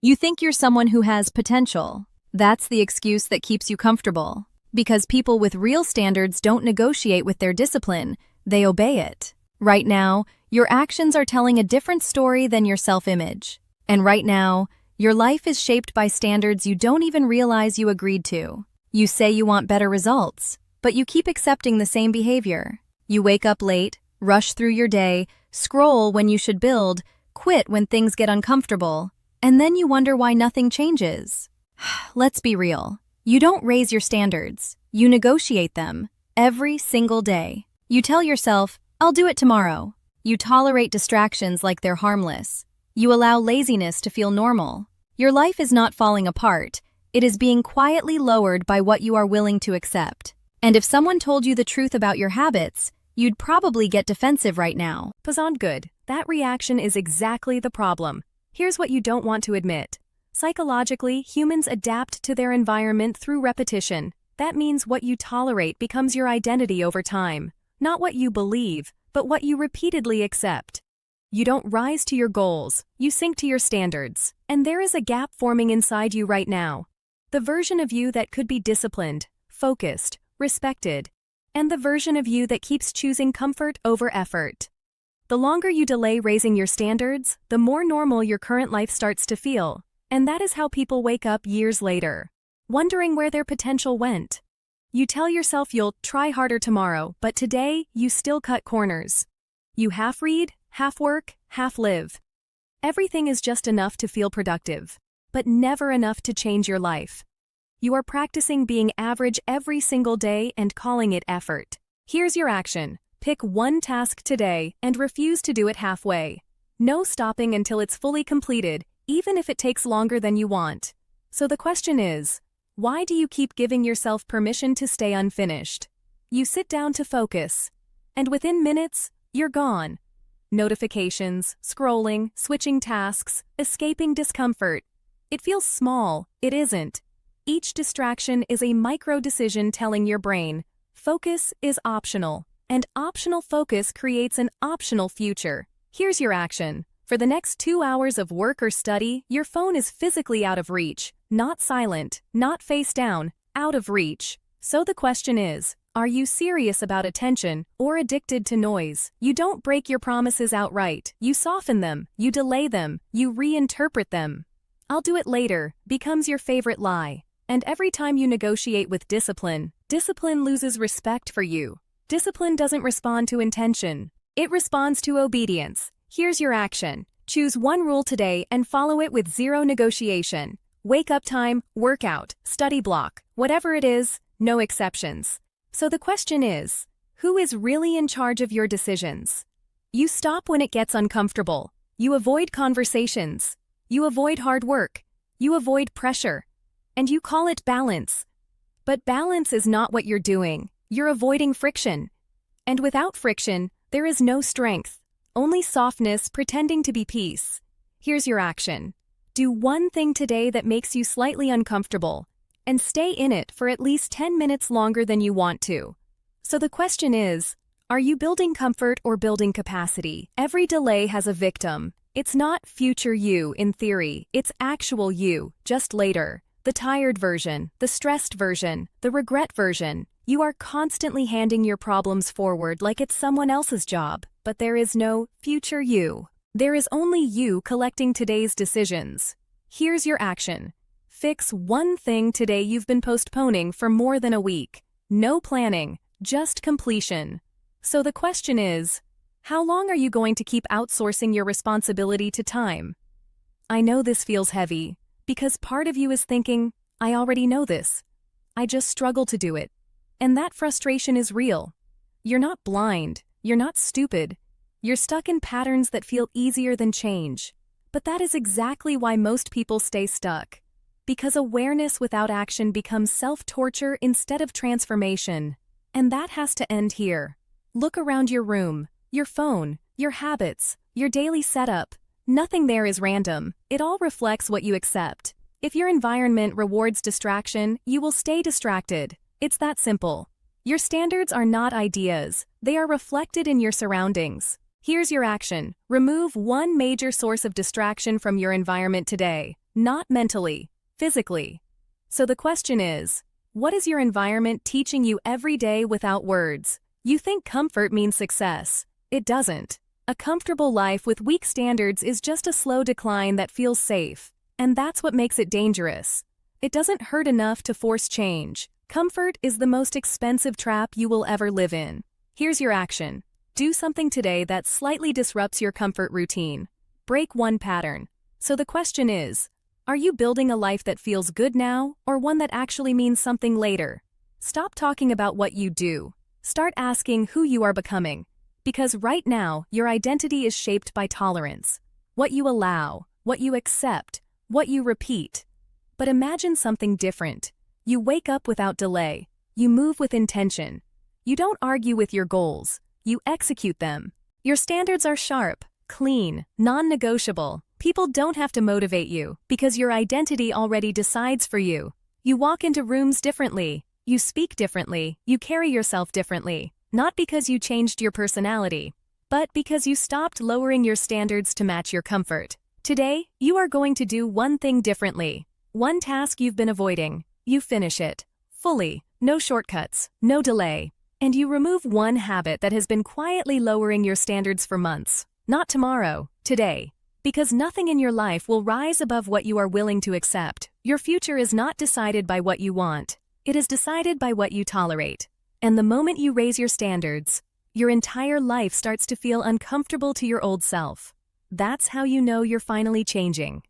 You think you're someone who has potential. That's the excuse that keeps you comfortable. Because people with real standards don't negotiate with their discipline, they obey it. Right now, your actions are telling a different story than your self-image. And right now, your life is shaped by standards you don't even realize you agreed to. You say you want better results, but you keep accepting the same behavior. You wake up late, rush through your day, scroll when you should build, quit when things get uncomfortable, and then you wonder why nothing changes. Let's be real. You don't raise your standards. You negotiate them every single day. You tell yourself, I'll do it tomorrow. You tolerate distractions like they're harmless. You allow laziness to feel normal. Your life is not falling apart. It is being quietly lowered by what you are willing to accept. And if someone told you the truth about your habits, you'd probably get defensive right now. Pasand good. That reaction is exactly the problem. Here's what you don't want to admit. Psychologically, humans adapt to their environment through repetition. That means what you tolerate becomes your identity over time. Not what you believe, but what you repeatedly accept. You don't rise to your goals, you sink to your standards. And there is a gap forming inside you right now. The version of you that could be disciplined, focused, respected, and the version of you that keeps choosing comfort over effort. The longer you delay raising your standards, the more normal your current life starts to feel. And that is how people wake up years later, wondering where their potential went. You tell yourself you'll try harder tomorrow, but today you still cut corners. You half read, half work, half live. Everything is just enough to feel productive, but never enough to change your life. You are practicing being average every single day and calling it effort. Here's your action. Pick one task today and refuse to do it halfway. No stopping until it's fully completed, even if it takes longer than you want. So the question is, why do you keep giving yourself permission to stay unfinished? You sit down to focus, and within minutes, you're gone. Notifications, scrolling, switching tasks, escaping discomfort. It feels small, it isn't. Each distraction is a micro-decision telling your brain, focus is optional, and optional focus creates an optional future. Here's your action. For the next 2 hours of work or study, your phone is physically out of reach, not silent, not face down, out of reach. So the question is, are you serious about attention or addicted to noise? You don't break your promises outright, you soften them, you delay them, you reinterpret them. I'll do it later becomes your favorite lie. And every time you negotiate with discipline, discipline loses respect for you. Discipline doesn't respond to intention. It responds to obedience. Here's your action. Choose one rule today and follow it with zero negotiation. Wake up time, workout, study block, whatever it is, no exceptions. So the question is, who is really in charge of your decisions? You stop when it gets uncomfortable. You avoid conversations. You avoid hard work. You avoid pressure. And you call it balance. But balance is not what you're doing. You're avoiding friction. And without friction, there is no strength. Only softness pretending to be peace. Here's your action. Do one thing today that makes you slightly uncomfortable, and stay in it for at least 10 minutes longer than you want to. So the question is, are you building comfort or building capacity? Every delay has a victim. It's not future you in theory, it's actual you, just later. The tired version, the stressed version, the regret version. You are constantly handing your problems forward like it's someone else's job, but there is no future you. There is only you collecting today's decisions. Here's your action. Fix one thing today you've been postponing for more than a week. No planning, just completion. So the question is, how long are you going to keep outsourcing your responsibility to time? I know this feels heavy, because part of you is thinking, I already know this. I just struggle to do it. And that frustration is real. You're not blind, you're not stupid. You're stuck in patterns that feel easier than change. But that is exactly why most people stay stuck. Because awareness without action becomes self-torture instead of transformation. And that has to end here. Look around your room, your phone, your habits, your daily setup. Nothing there is random. It all reflects what you accept. If your environment rewards distraction, you will stay distracted. It's that simple. Your standards are not ideas. They are reflected in your surroundings. Here's your action. Remove one major source of distraction from your environment today. not mentally, physically. So the question is, what is your environment teaching you every day without words? You think comfort means success. It doesn't. A comfortable life with weak standards is just a slow decline that feels safe. And that's what makes it dangerous. It doesn't hurt enough to force change. Comfort is the most expensive trap you will ever live in. Here's your action. Do something today that slightly disrupts your comfort routine. Break one pattern. So the question is, are you building a life that feels good now, or one that actually means something later? Stop talking about what you do. Start asking who you are becoming. Because right now, your identity is shaped by tolerance. What you allow, what you accept, what you repeat. But imagine something different. You wake up without delay. You move with intention. You don't argue with your goals. You execute them. Your standards are sharp, clean, non-negotiable. People don't have to motivate you because your identity already decides for you. You walk into rooms differently. You speak differently. You carry yourself differently. Not because you changed your personality, but because you stopped lowering your standards to match your comfort. Today, you are going to do one thing differently. One task you've been avoiding. You finish it. Fully. No shortcuts. No delay. And you remove one habit that has been quietly lowering your standards for months. Not tomorrow, today. Because nothing in your life will rise above what you are willing to accept. Your future is not decided by what you want. It is decided by what you tolerate. And the moment you raise your standards, your entire life starts to feel uncomfortable to your old self. That's how you know you're finally changing.